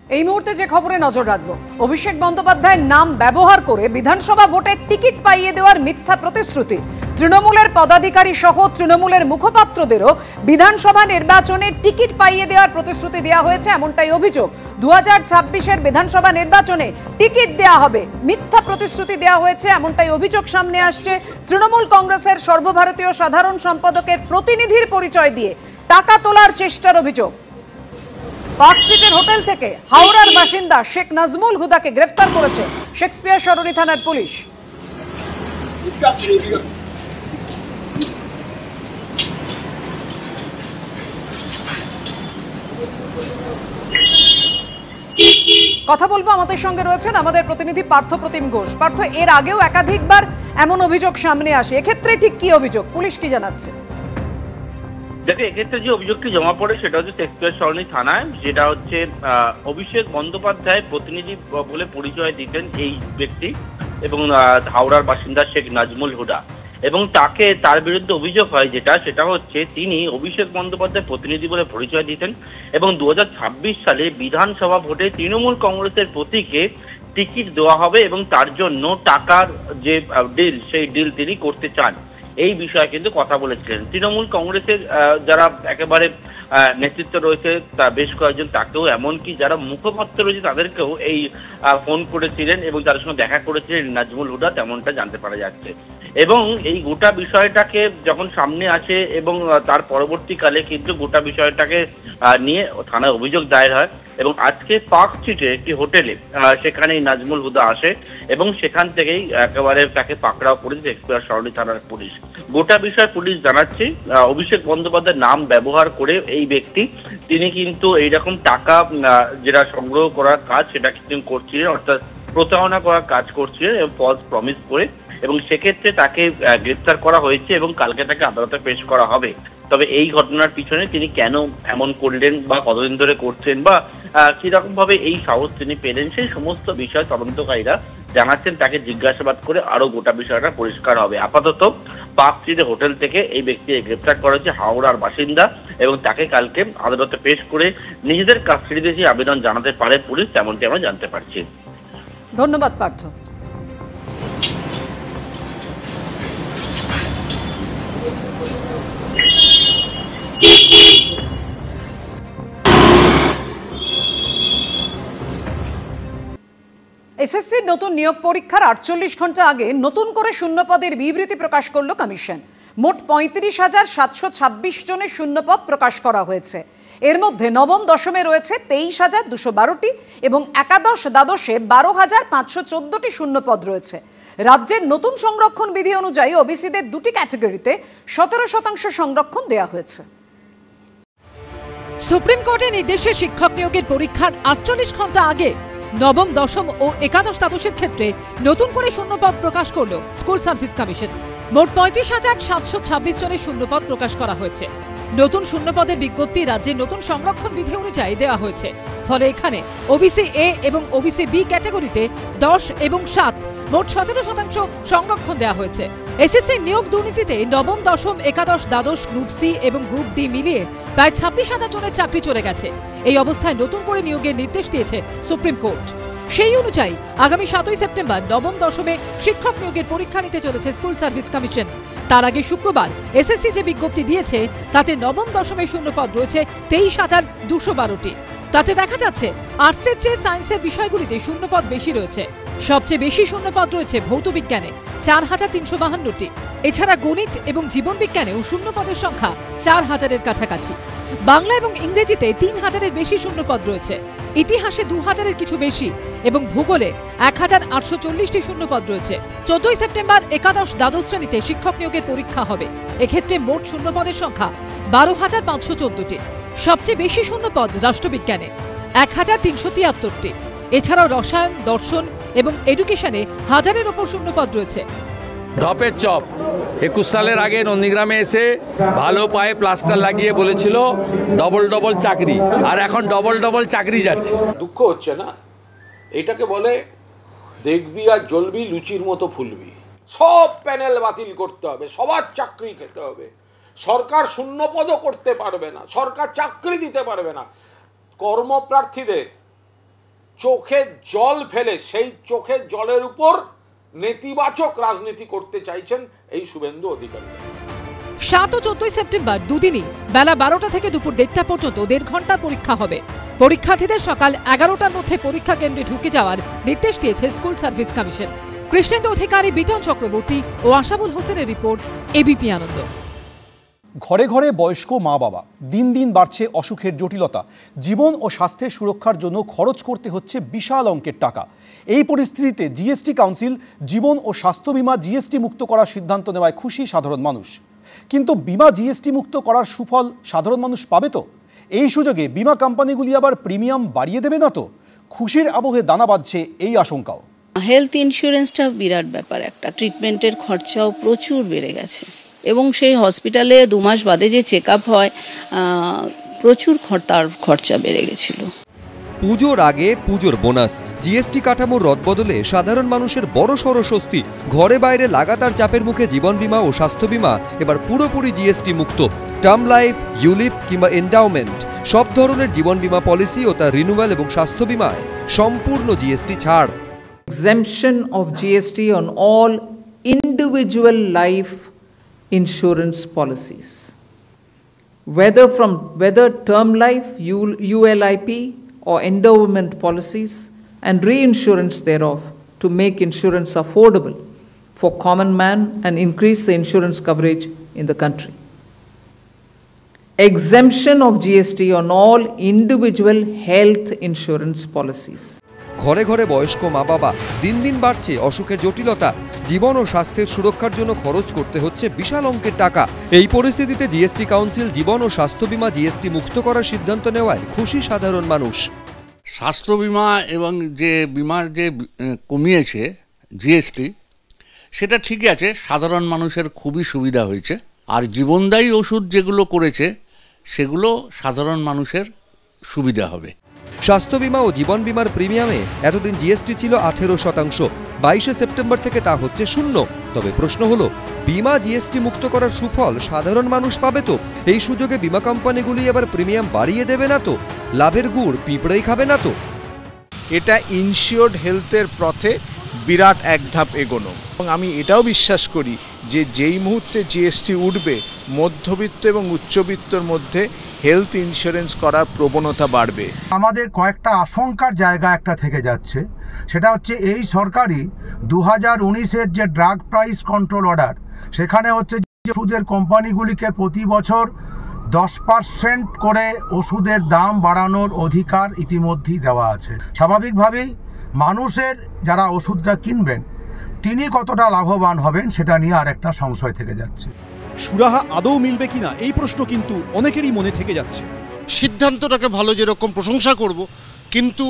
এই মুহূর্তে যে খবরে নজর রাখবো, অভিষেক বন্দ্যোপাধ্যায়ের নাম ব্যবহার করে বিধানসভা ভোটের টিকিট পাইয়ে দেওয়ার মিথ্যা প্রতিশ্রুতি। তৃণমূলের পদাধিকারী সহ তৃণমূলের মুখপাত্রদেরও বিধানসভা নির্বাচনে টিকিট পাইয়ে দেওয়ার প্রতিশ্রুতি দেওয়া হয়েছে, এমনটাই অভিযোগ। 2026-এর বিধানসভা নির্বাচনে টিকিট দেওয়া হবে, মিথ্যা প্রতিশ্রুতি দেওয়া হয়েছে, এমনটাই অভিযোগ সামনে আসছে। তৃণমূল কংগ্রেসের সর্বভারতীয় সাধারণ সম্পাদকের প্রতিনিধির পরিচয় দিয়ে টাকা তোলার চেষ্টার অভিযোগ। পার্ক স্ট্রিটের হোটেল থেকে হাওড়ার বাসিন্দা শেখ নাজমুল হুদাকে গ্রেফতার করেছে শেক্সপিয়ার সরণি থানার পুলিশ। কথা বলবো, আমাদের সঙ্গে রয়েছেন আমাদের প্রতিনিধি পার্থ প্রতিম ঘোষ। পার্থ, এর আগেও একাধিকবার এমন অভিযোগ সামনে আসে, এক্ষেত্রে ঠিক কি অভিযোগ, পুলিশ কি জানাচ্ছে? দেখো, এক্ষেত্রে যে অভিযোগটি জমা পড়ে সেটা হচ্ছে শেক্সপিয়ার সরণি থানায়, যেটা হচ্ছে অভিষেক বন্দ্যোপাধ্যায় প্রতিনিধি বলে পরিচয় দিতেন এই ব্যক্তি এবং হাওড়ার বাসিন্দা শেখ নাজমুল হুদা, এবং তার বিরুদ্ধে অভিযোগ হয় সেটা হচ্ছে তিনি অভিষেক বন্দ্যোপাধ্যায় প্রতিনিধি বলে পরিচয় দিতেন এবং 2026 সালে বিধানসভা ভোটে তৃণমূল কংগ্রেসের প্রতীকে টিকিট দেওয়া হবে এবং তার জন্য টাকার যে ডিল, সেই ডিল তিনি করতে চান। এই বিষয়ে কিন্তু কথা বলেছিলেন তৃণমূল কংগ্রেসের যারা একেবারে নেতৃত্ব রয়েছে, তা বেশ কয়েকজন, তাকেও এমনকি যারা মুখপাত্র রয়েছে তাদেরকেও এই ফোন করেছিলেন এবং তাদের সঙ্গে দেখা করেছিলেন নাজমুল হুদা, তেমনটা জানতে পারা যাচ্ছে। এবং এই গোটা বিষয়টাকে যখন সামনে আসে এবং তার পরবর্তীকালে কিন্তু গোটা বিষয়টাকে নিয়ে থানায় অভিযোগ দায়ের হয় এবং আজকে পার্ক স্ট্রিটে একটি হোটেলে সেখানে নাজমুল হুদা আসে এবং সেখান থেকেই একেবারে তাকে পাকড়াও করেছে শেক্সপিয়ার সরণি থানার পুলিশ। গোটা বিষয় পুলিশ জানাচ্ছে অভিষেক বন্দ্যোপাধ্যায়ের নাম ব্যবহার করে এই ব্যক্তি তিনি কিন্তু এইরকম টাকা যেটা সংগ্রহ করার কাজ সেটা কিন্তু করছিলেন, অর্থাৎ প্রতারণা করার কাজ করছিলেন এবং ফলস প্রমিস করে, এবং সেক্ষেত্রে তাকে গ্রেফতার করা হয়েছে এবং কালকে তাকে আদালতে পেশ করা হবে। তবে এই ঘটনার পিছনে তিনি কেন এমন করলেন বা কতদিন ধরে করছেন বা কিরকম ভাবে এই সাহস তিনি পেলেন, সেই সমস্ত বিষয় তদন্তকারীরা জানাচ্ছেন। তাকে জিজ্ঞাসাবাদ করে আরো গোটা বিষয়টা পরিষ্কার হবে। আপাতত পার্ক স্ট্রিট হোটেল থেকে এই ব্যক্তিকে গ্রেফতার করা হয়েছে, হাওড়ার বাসিন্দা, এবং তাকে কালকে আদালতে পেশ করে নিজেদের কাস্টাডিতে যে আবেদন জানাতে পারে পুলিশ, তেমনটি আমরা জানতে পারছি। ধন্যবাদ পার্থ। এসএসসির নতুন নিয়োগ পরীক্ষার 48 ঘন্টা আগে নতুন করে শূন্যপদের বিবৃতি প্রকাশ করল কমিশন। মোট 35,726 জনের শূন্যপদ প্রকাশ করা হয়েছে। এর মধ্যে নবম দশমে রয়েছে 23,212টি এবং একাদশ দ্বাদশে 12,514টি শূন্যপদ রয়েছে। রাজ্যের নতুন সংরক্ষণ বিধি অনুযায়ী ওবিসিদের দুটি ক্যাটাগরিতে 17% সংরক্ষণ দেওয়া হয়েছে। সুপ্রিম কোর্টের নির্দেশে শিক্ষক নিয়োগের পরীক্ষার 48 ঘন্টা আগে নবম দশম ও একাদশ দ্বাদশের ক্ষেত্রে নতুন করে শূন্যপদ প্রকাশ করল স্কুল সার্ভিস কমিশন। মোট 35,726 জনের শূন্যপদ প্রকাশ করা হয়েছে। নতুন শূন্যপদের বিজ্ঞপ্তি রাজ্যের নতুন সংরক্ষণ বিধি অনুযায়ী দেওয়া হয়েছে। ফলে এখানে ওবিসি এ এবং ওবিসি বি ক্যাটাগরিতে 10 এবং 7 মোট 17% সংরক্ষণ দেওয়া হয়েছে। এসএসসি নিয়োগ দুর্নীতিতে নবম দশম একাদশ দ্বাদশ গ্রুপ সি এবং গ্রুপ ডি মিলিয়ে প্রায় 26,000 জনের চাকরি চলে গেছে। এই অবস্থায় নতুন করে নিয়োগের নির্দেশ দিয়েছে সুপ্রিম কোর্ট। সেই অনুযায়ী আগামী 7ই সেপ্টেম্বর নবম দশমে শিক্ষক নিয়োগের পরীক্ষা নিতে চলেছে স্কুল সার্ভিস কমিশন। তার আগে শুক্রবার এসএসসি যে বিজ্ঞপ্তি দিয়েছে তাতে নবম দশমের শূন্যপদ রয়েছে 23,212টি। তাতে দেখা যাচ্ছে আর্টসের চেয়ে সায়েন্সের বিষয়গুলিতে শূন্যপদ বেশি রয়েছে। সবচেয়ে বেশি শূন্যপদ রয়েছে ভৌত বিজ্ঞানে 4,352টি। এছাড়া গণিত এবং জীবন বিজ্ঞানেও শূন্যপদের সংখ্যা 4,000-এর কাছাকাছি। বাংলা এবং ইংরেজিতে 3,000-এর বেশি শূন্যপদ রয়েছে। ইতিহাসে 2,000-এর কিছু বেশি এবং ভূগোলে 1,840টি শূন্যপদ রয়েছে। 14ই সেপ্টেম্বর একাদশ দ্বাদশ শ্রেণীতে শিক্ষক নিয়োগের পরীক্ষা হবে। এক্ষেত্রে মোট শূন্যপদের সংখ্যা 12,514টি। সবচেয়ে বেশি শূন্যপদ রাষ্ট্রবিজ্ঞানে 1,373টি। এছাড়াও রসায়ন, দর্শন এবং এডুকেশনে 1000-এর ওপর শূন্যপদ রয়েছে। ঢপের চপ 21 সালের আগে নন্দীগ্রামে এসে ভালো পায়ে প্লাস্টার লাগিয়ে বলেছিল ডবল চাকরি, আর এখন ডবল চাকরি যাচ্ছে। দুঃখ হচ্ছে না? এটাকে বলে দেখবি আর জ্বলবি, লুচির মতো ফুলবি। সব প্যানেল বাতিল করতে হবে, সবার চাকরি খেতে হবে। সরকার শূন্যপদও করতে পারবে না, সরকার চাকরি দিতে পারবে না। কর্মপ্রার্থীদের চোখে জল ফেলে সেই চোখের জলের উপর নেতিবাচক রাজনীতি করতে চাইছেন এই শুভেন্দু অধিকারী। 7 ও 14 সেপ্টেম্বর দুদিনই বেলা 12টা থেকে দুপুর 1:30 পর্যন্ত 1.5 ঘন্টার পরীক্ষা হবে। পরীক্ষার্থীদের সকাল 11টার মধ্যে পরীক্ষা কেন্দ্রে ঢুকে যাওয়ার নির্দেশ দিয়েছে স্কুল সার্ভিস কমিশন। কৃষ্ণেন্দু অধিকারী, বিটন চক্রবর্তী ও আশাবুল হোসেনের রিপোর্ট, এবিপি আনন্দ। ঘরে ঘরে বয়স্ক মা বাবা, দিন দিন বাড়ছে অসুখের জটিলতা। জীবন ও স্বাস্থ্যের সুরক্ষার জন্য খরচ করতে হচ্ছে বিশাল অঙ্কের টাকা। এই পরিস্থিতিতে জিএসটি কাউন্সিল জীবন ও স্বাস্থ্য বীমা জিএসটি মুক্ত করার সিদ্ধান্ত নেওয়ায় খুশি সাধারণ মানুষ। কিন্তু বীমা জিএসটি মুক্ত করার সুফল সাধারণ মানুষ পাবে তো? এই সুযোগে বীমা কোম্পানিগুলি আবার প্রিমিয়াম বাড়িয়ে দেবে না তো? খুশির আবহে দানা বাঁধছে এই আশঙ্কাও। হেলথ ইন্স্যুরেন্সটা বিরাট ব্যাপার, একটা ট্রিটমেন্টের খরচাও প্রচুর বেড়ে গেছে এবং সেই হসপিটালে 2 মাস বাদে যে চেক আপ হয় প্রচুর তার খরচা বেড়ে গেছিল। পুজোর আগে পুজোর বোনাস, জিএসটি কাঠামোর রদবদলে সাধারণ মানুষের বড়সড় স্বস্তি। ঘরে বাইরে লাগাতার চাপের মুখে জীবন বীমা ও স্বাস্থ্য বীমা এবার পুরোপুরি জিএসটি মুক্ত। টার্ম লাইফ, ইউলিপ কিংবা এন্ডাওমেন্ট সব ধরনের জীবন বীমা পলিসি ও তার রিনিউয়াল এবং স্বাস্থ্য বীমায় সম্পূর্ণ জিএসটি ছাড়। Exemption of GST on all individual life insurance policies, whether term life, ULIP or endowment policies, and reinsurance thereof, to make insurance affordable for common man and increase the insurance coverage in the country. Exemption of GST on all individual health insurance policies. ঘরে ঘরে বয়স্ক মা বাবা, দিন দিন বাড়ছে অসুখের জটিলতা। জীবন ও স্বাস্থ্যের সুরক্ষার জন্য খরচ করতে হচ্ছে বিশাল অঙ্কের টাকা। এই পরিস্থিতিতে জিএসটি কাউন্সিল জীবন ও স্বাস্থ্য বীমা জিএসটি মুক্ত করার সিদ্ধান্ত নেওয়ায় খুশি সাধারণ মানুষ। স্বাস্থ্য বীমা এবং যে বিমার যে কমিয়েছে জিএসটি, সেটা ঠিকই আছে, সাধারণ মানুষের খুবই সুবিধা হয়েছে। আর জীবনদায়ী ওষুধ যেগুলো করেছে সেগুলো সাধারণ মানুষের সুবিধা হবে। স্বাস্থ্য বীমা ও জীবন বীমার প্রিমিয়ামে এতদিন জিএসটি ছিল 18%, 22 সেপ্টেম্বর থেকে তা হচ্ছে 0। তবে প্রশ্ন হলো, বীমা জিএসটি মুক্ত করার সুফল সাধারণ মানুষ পাবে তো? এই সুযোগে বীমা কোম্পানিগুলি এবার প্রিমিয়াম বাড়িয়ে দেবে না তো? লাভের গুড় পিঁপড়েই খাবে না তো? এটা ইনশিওর্ড হেলথের পথে বিরাট এক ধাপ এগোনো। এবং আমি এটাও বিশ্বাস করি যে যেই মুহূর্তে জিএসটি উঠবে, মধ্যবিত্ত এবং উচ্চবিত্তর মধ্যে হেলথ ইন্স্যুরেন্স করার প্রবণতা বাড়বে। আমাদের কয়েকটা আশঙ্কার জায়গা একটা থেকে যাচ্ছে, সেটা হচ্ছে এই সরকারি 2019-এর যে ড্রাগ প্রাইস কন্ট্রোল অর্ডার, সেখানে হচ্ছে যে ওষুধের কোম্পানিগুলিকে প্রতি বছর 10% করে ওষুধের দাম বাড়ানোর অধিকার ইতিমধ্যেই দেওয়া আছে। স্বাভাবিকভাবেই মানুষের যারা ওষুধটা কিনবেন তিনি কতটা লাভবান হবেন সেটা নিয়ে আর একটা সংশয় থেকে যাচ্ছে। সুরাহা আদৌ মিলবে কিনা এই প্রশ্ন কিন্তু অনেকেরই মনে থেকে যাচ্ছে। সিদ্ধান্তটাকে ভালো, যেরকম প্রশংসা করব, কিন্তু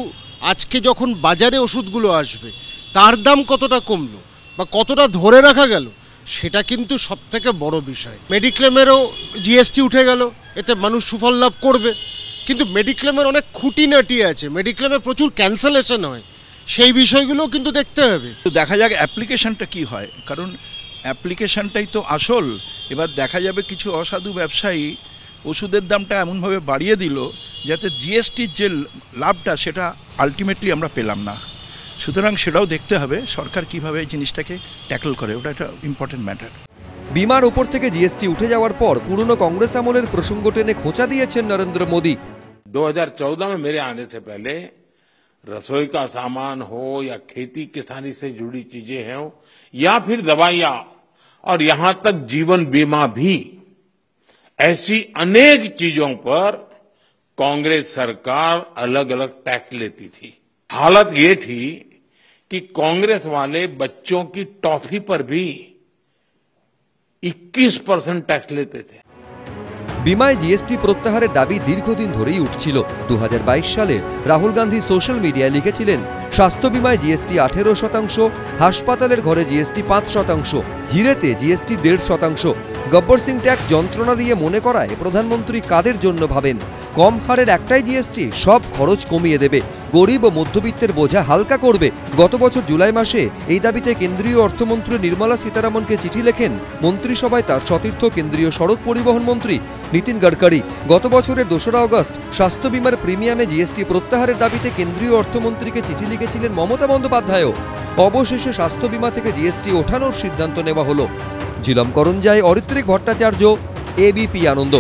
আজকে যখন বাজারে ওষুধগুলো আসবে তার দাম কতটা কমলো বা কতটা ধরে রাখা গেল, সেটা কিন্তু সবথেকে বড় বিষয়। মেডিক্লেমেরও জিএসটি উঠে গেল, এতে মানুষ সুফল লাভ করবে, কিন্তু মেডিক্লেমের অনেক খুঁটিনাটি আছে, মেডিক্লেমে প্রচুর ক্যান্সেলেশন হয়, সেই বিষয়গুলোও কিন্তু দেখতে হবে। দেখা যাক অ্যাপ্লিকেশনটা কি হয়, কারণ অ্যাপ্লিকেশনটাই তো আসল। এবার দেখা যাবে কিছু অসাধু ব্যবসায়ী ওষুধের দামটা এমনভাবে বাড়িয়ে দিল যাতে জিএসটির যে লাভটা সেটা আলটিমেটলি আমরা পেলাম না। সুতরাং সেটাও দেখতে হবে সরকার কিভাবে এই জিনিসটাকে ট্যাকল করে, ওটা একটা ইম্পর্টেন্ট ম্যাটার। বিমার ওপর থেকে জিএসটি উঠে যাওয়ার পর পুরনো কংগ্রেস আমলের প্রসঙ্গ টেনে খোঁচা দিয়েছেন নরেন্দ্র মোদী। 2014 में मेरे आने से पहले रसोई का सामान हो या खेती किसानी से जुड़ी चीजें हो या फिर दवाइयां और यहां तक जीवन बीमा भी, ऐसी अनेक चीजों पर कांग्रेस सरकार अलग अलग टैक्स लेती थी। हालत ये थी कि कांग्रेस वाले बच्चों की टॉफी पर भी 21% टैक्स लेते थे। বিমায় জিএসটি প্রত্যাহারের দাবি দীর্ঘদিন ধরেই উঠছিল। 2022 সালে রাহুল গান্ধী সোশ্যাল মিডিয়ায় লিখেছিলেন, স্বাস্থ্য বিমায় জিএসটি 18%, হাসপাতালের ঘরে জিএসটি 5%, হিরেতে জিএসটি 1.5%। গব্বর সিং ট্যাক্স যন্ত্রণা দিয়ে মনে করায় প্রধানমন্ত্রী কাদের জন্য ভাবেন? কম হারের একটাই জিএসটি সব খরচ কমিয়ে দেবে, গরিব ও মধ্যবিত্তের বোঝা হালকা করবে। গত বছর জুলাই মাসে এই দাবিতে কেন্দ্রীয় অর্থমন্ত্রী নির্মলা সীতারামনকে চিঠি লেখেন মন্ত্রিসভায় তার সতীর্থ কেন্দ্রীয় সড়ক পরিবহন মন্ত্রী নীতিন গডকরি। গত বছরের 2রা আগস্ট স্বাস্থ্য বিমার প্রিমিয়ামে জিএসটি প্রত্যাহারের দাবিতে কেন্দ্রীয় অর্থমন্ত্রীকে চিঠি লিখেছিলেন মমতা বন্দ্যোপাধ্যায়ও। অবশেষে স্বাস্থ্য বিমা থেকে জিএসটি ওঠানোর সিদ্ধান্ত নেওয়া হলো। ঝিলম করঞ্জায় অরিত্রিক ভট্টাচার্য, এবিপি আনন্দ।